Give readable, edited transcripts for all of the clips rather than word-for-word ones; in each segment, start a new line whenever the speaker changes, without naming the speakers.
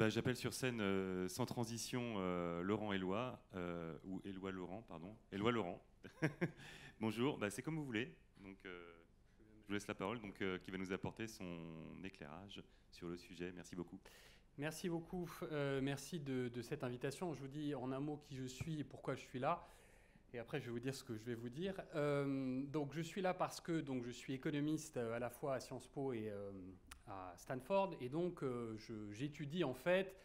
J'appelle sur scène sans transition Laurent Éloi, ou Éloi Laurent, pardon. Éloi Laurent. Bonjour, c'est comme vous voulez. Donc, je vous laisse la parole, qui va nous apporter son éclairage sur le sujet. Merci beaucoup.
Merci beaucoup. Merci de cette invitation. Je vous dis en un mot qui je suis et pourquoi je suis là. Et après, je vais vous dire ce que je vais vous dire. Donc, je suis là parce que je suis économiste à la fois à Sciences Po et à Stanford. Et donc, j'étudie en fait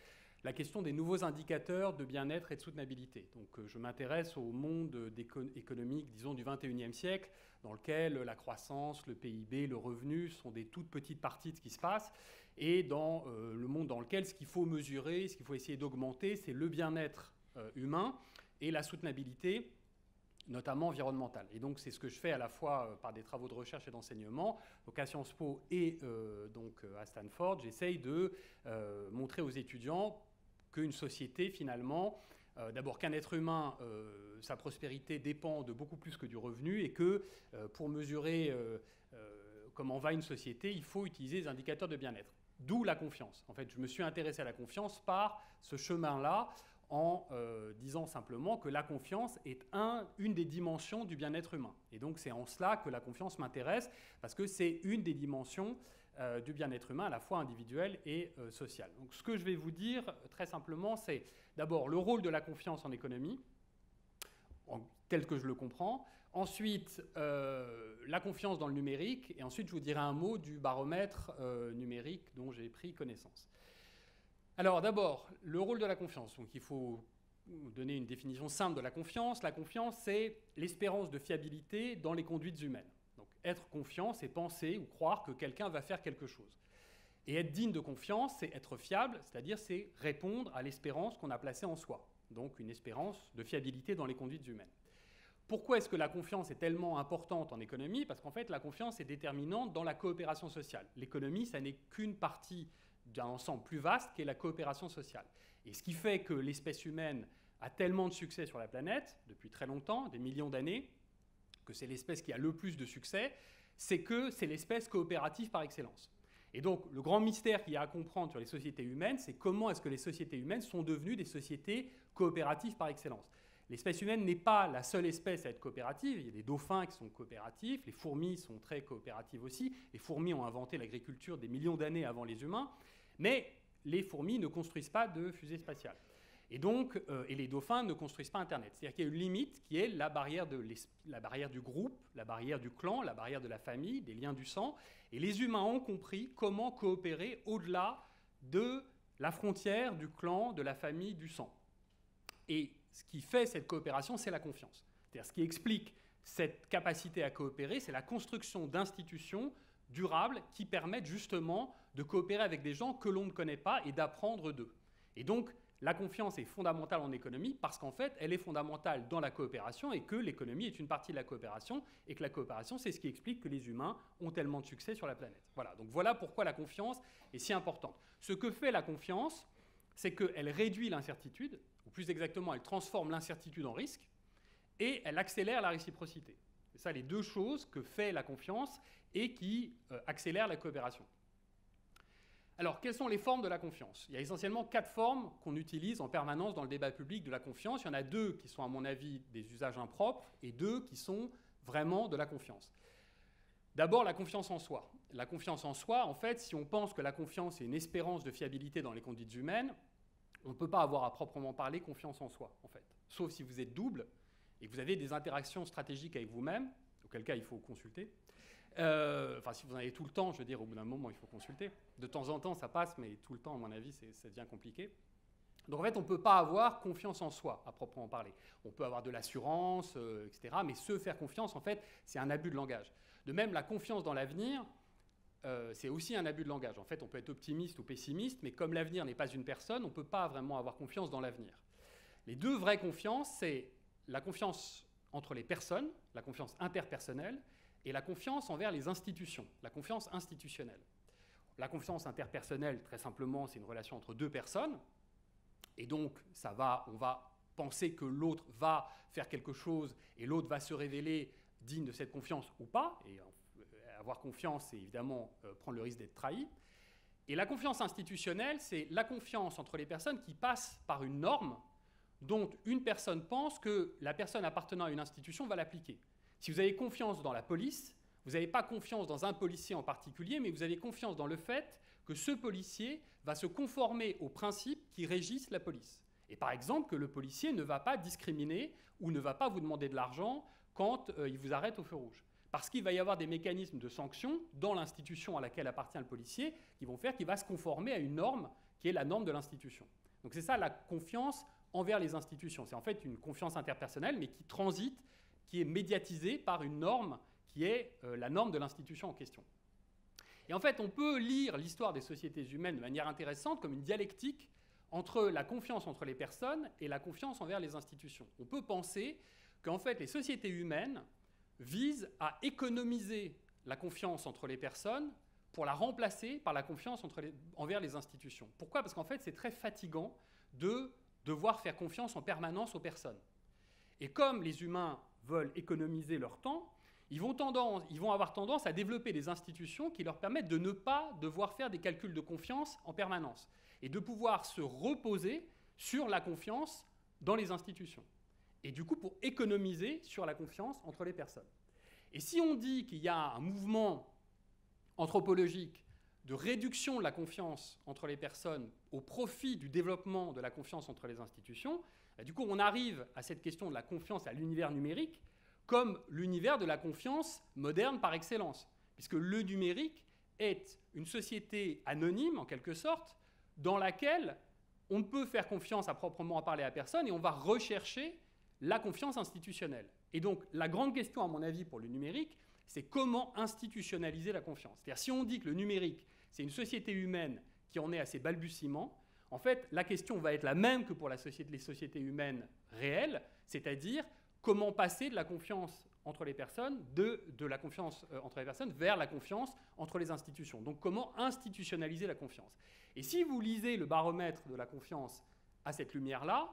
la question des nouveaux indicateurs de bien-être et de soutenabilité. Donc, je m'intéresse au monde économique, disons, du 21e siècle, dans lequel la croissance, le PIB, le revenu sont des toutes petites parties de ce qui se passe. Et dans le monde dans lequel ce qu'il faut mesurer, ce qu'il faut essayer d'augmenter, c'est le bien-être humain et la soutenabilité, notamment environnementale. Et donc, c'est ce que je fais à la fois par des travaux de recherche et d'enseignement. Donc, à Sciences Po et à Stanford, j'essaye de montrer aux étudiants qu'une société, finalement, d'abord qu'un être humain, sa prospérité dépend de beaucoup plus que du revenu et que pour mesurer comment va une société, il faut utiliser des indicateurs de bien-être. D'où la confiance. En fait, je me suis intéressé à la confiance par ce chemin-là, en disant simplement que la confiance est une des dimensions du bien-être humain. Et donc c'est en cela que la confiance m'intéresse, parce que c'est une des dimensions du bien-être humain, à la fois individuel et social. Donc ce que je vais vous dire très simplement, c'est d'abord le rôle de la confiance en économie, tel que je le comprends. Ensuite, la confiance dans le numérique. Et ensuite, je vous dirai un mot du baromètre numérique dont j'ai pris connaissance. Alors d'abord, le rôle de la confiance. Donc il faut donner une définition simple de la confiance. La confiance, c'est l'espérance de fiabilité dans les conduites humaines. Donc être confiant, c'est penser ou croire que quelqu'un va faire quelque chose. Et être digne de confiance, c'est être fiable, c'est-à-dire c'est répondre à l'espérance qu'on a placée en soi. Donc une espérance de fiabilité dans les conduites humaines. Pourquoi est-ce que la confiance est tellement importante en économie? Parce qu'en fait, la confiance est déterminante dans la coopération sociale. L'économie, ça n'est qu'une partie d'un ensemble plus vaste qu'est la coopération sociale. Et ce qui fait que l'espèce humaine a tellement de succès sur la planète, depuis très longtemps, des millions d'années, que c'est l'espèce qui a le plus de succès, c'est que c'est l'espèce coopérative par excellence. Et donc, le grand mystère qu'il y a à comprendre sur les sociétés humaines, c'est comment est-ce que les sociétés humaines sont devenues des sociétés coopératives par excellence. L'espèce humaine n'est pas la seule espèce à être coopérative. Il y a des dauphins qui sont coopératifs, les fourmis sont très coopératives aussi. Les fourmis ont inventé l'agriculture des millions d'années avant les humains, mais les fourmis ne construisent pas de fusées spatiales. Et donc, et les dauphins ne construisent pas Internet. C'est-à-dire qu'il y a une limite qui est la barrière du groupe, la barrière du clan, la barrière de la famille, des liens du sang. Et les humains ont compris comment coopérer au-delà de la frontière du clan, de la famille, du sang. Et ce qui fait cette coopération, c'est la confiance. C'est-à-dire ce qui explique cette capacité à coopérer, c'est la construction d'institutions durables qui permettent justement de coopérer avec des gens que l'on ne connaît pas et d'apprendre d'eux. Et donc, la confiance est fondamentale en économie parce qu'en fait, elle est fondamentale dans la coopération et que l'économie est une partie de la coopération et que la coopération, c'est ce qui explique que les humains ont tellement de succès sur la planète. Voilà, donc voilà pourquoi la confiance est si importante. Ce que fait la confiance, c'est qu'elle réduit l'incertitude, ou plus exactement, elle transforme l'incertitude en risque, et elle accélère la réciprocité. C'est ça les deux choses que fait la confiance et qui accélèrent la coopération. Alors, quelles sont les formes de la confiance? Il y a essentiellement 4 formes qu'on utilise en permanence dans le débat public de la confiance. Il y en a 2 qui sont, à mon avis, des usages impropres et 2 qui sont vraiment de la confiance. D'abord, la confiance en soi. La confiance en soi, en fait, si on pense que la confiance est une espérance de fiabilité dans les conduites humaines, on ne peut pas avoir à proprement parler confiance en soi, en fait. Sauf si vous êtes double et que vous avez des interactions stratégiques avec vous-même, auquel cas il faut consulter. Si vous en avez tout le temps, je veux dire, au bout d'un moment, il faut consulter. De temps en temps, ça passe, mais tout le temps, à mon avis, ça devient compliqué. Donc en fait, on ne peut pas avoir confiance en soi, à proprement parler. On peut avoir de l'assurance, etc., mais se faire confiance, en fait, c'est un abus de langage. De même, la confiance dans l'avenir, c'est aussi un abus de langage. En fait, on peut être optimiste ou pessimiste, mais comme l'avenir n'est pas une personne, on ne peut pas vraiment avoir confiance dans l'avenir. Les 2 vraies confiances, c'est la confiance entre les personnes, la confiance interpersonnelle, et la confiance envers les institutions, la confiance institutionnelle. La confiance interpersonnelle, très simplement, c'est une relation entre 2 personnes, et donc on va penser que l'autre va faire quelque chose, et l'autre va se révéler digne de cette confiance ou pas, et avoir confiance, c'est évidemment prendre le risque d'être trahi. Et la confiance institutionnelle, c'est la confiance entre les personnes qui passent par une norme dont une personne pense que la personne appartenant à une institution va l'appliquer. Si vous avez confiance dans la police, vous n'avez pas confiance dans un policier en particulier, mais vous avez confiance dans le fait que ce policier va se conformer aux principes qui régissent la police. Et par exemple, que le policier ne va pas discriminer ou ne va pas vous demander de l'argent quand il vous arrête au feu rouge. Parce qu'il va y avoir des mécanismes de sanction dans l'institution à laquelle appartient le policier qui vont faire qu'il va se conformer à une norme qui est la norme de l'institution. Donc c'est ça la confiance envers les institutions. C'est en fait une confiance interpersonnelle, mais qui transite, qui est médiatisée par une norme qui est la norme de l'institution en question. Et en fait, on peut lire l'histoire des sociétés humaines de manière intéressante comme une dialectique entre la confiance entre les personnes et la confiance envers les institutions. On peut penser qu'en fait, les sociétés humaines visent à économiser la confiance entre les personnes pour la remplacer par la confiance envers les institutions. Pourquoi ? Parce qu'en fait, c'est très fatigant de devoir faire confiance en permanence aux personnes. Et comme les humains veulent économiser leur temps, ils vont avoir tendance à développer des institutions qui leur permettent de ne pas devoir faire des calculs de confiance en permanence et de pouvoir se reposer sur la confiance dans les institutions. Et du coup, pour économiser sur la confiance entre les personnes. Et si on dit qu'il y a un mouvement anthropologique de réduction de la confiance entre les personnes au profit du développement de la confiance entre les institutions, du coup, on arrive à cette question de la confiance à l'univers numérique comme l'univers de la confiance moderne par excellence. Puisque le numérique est une société anonyme, en quelque sorte, dans laquelle on ne peut faire confiance à proprement parler à personne et on va rechercher la confiance institutionnelle. Et donc, la grande question, à mon avis, pour le numérique, c'est comment institutionnaliser la confiance. C'est-à-dire, si on dit que le numérique, c'est une société humaine qui en est à ses balbutiements, en fait, la question va être la même que pour les sociétés humaines réelles, c'est-à-dire comment passer de la confiance entre les personnes, de la confiance entre les personnes vers la confiance entre les institutions. Donc, comment institutionnaliser la confiance. Et si vous lisez le baromètre de la confiance à cette lumière-là,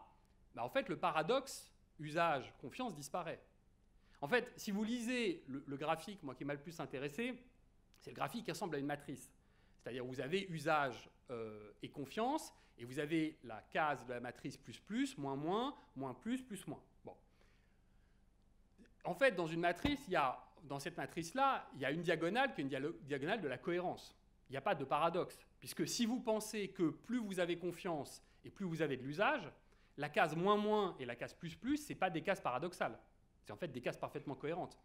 en fait, le paradoxe usage-confiance disparaît. En fait, si vous lisez le graphique, moi qui m'a le plus intéressé, c'est le graphique qui ressemble à une matrice. C'est-à-dire vous avez usage et confiance, et vous avez la case de la matrice plus, moins, moins, plus, moins. Bon. En fait, dans une matrice, dans cette matrice-là, il y a une diagonale qui est une diagonale de la cohérence. Il n'y a pas de paradoxe. Puisque si vous pensez que plus vous avez confiance et plus vous avez de l'usage, la case moins et la case plus, ce n'est pas des cases paradoxales. C'est en fait des cases parfaitement cohérentes.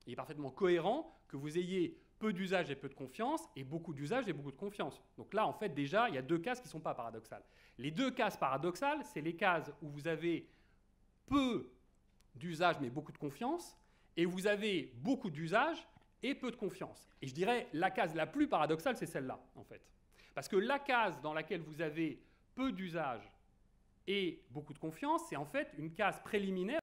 Il est parfaitement cohérent que vous ayez peu d'usage et peu de confiance, et beaucoup d'usage et beaucoup de confiance. Donc là, en fait, déjà, il y a deux cases qui ne sont pas paradoxales. Les deux cases paradoxales, c'est les cases où vous avez peu d'usage mais beaucoup de confiance, et vous avez beaucoup d'usage et peu de confiance. Et je dirais, la case la plus paradoxale, c'est celle-là, en fait. Parce que la case dans laquelle vous avez peu d'usage et beaucoup de confiance, c'est en fait une case préliminaire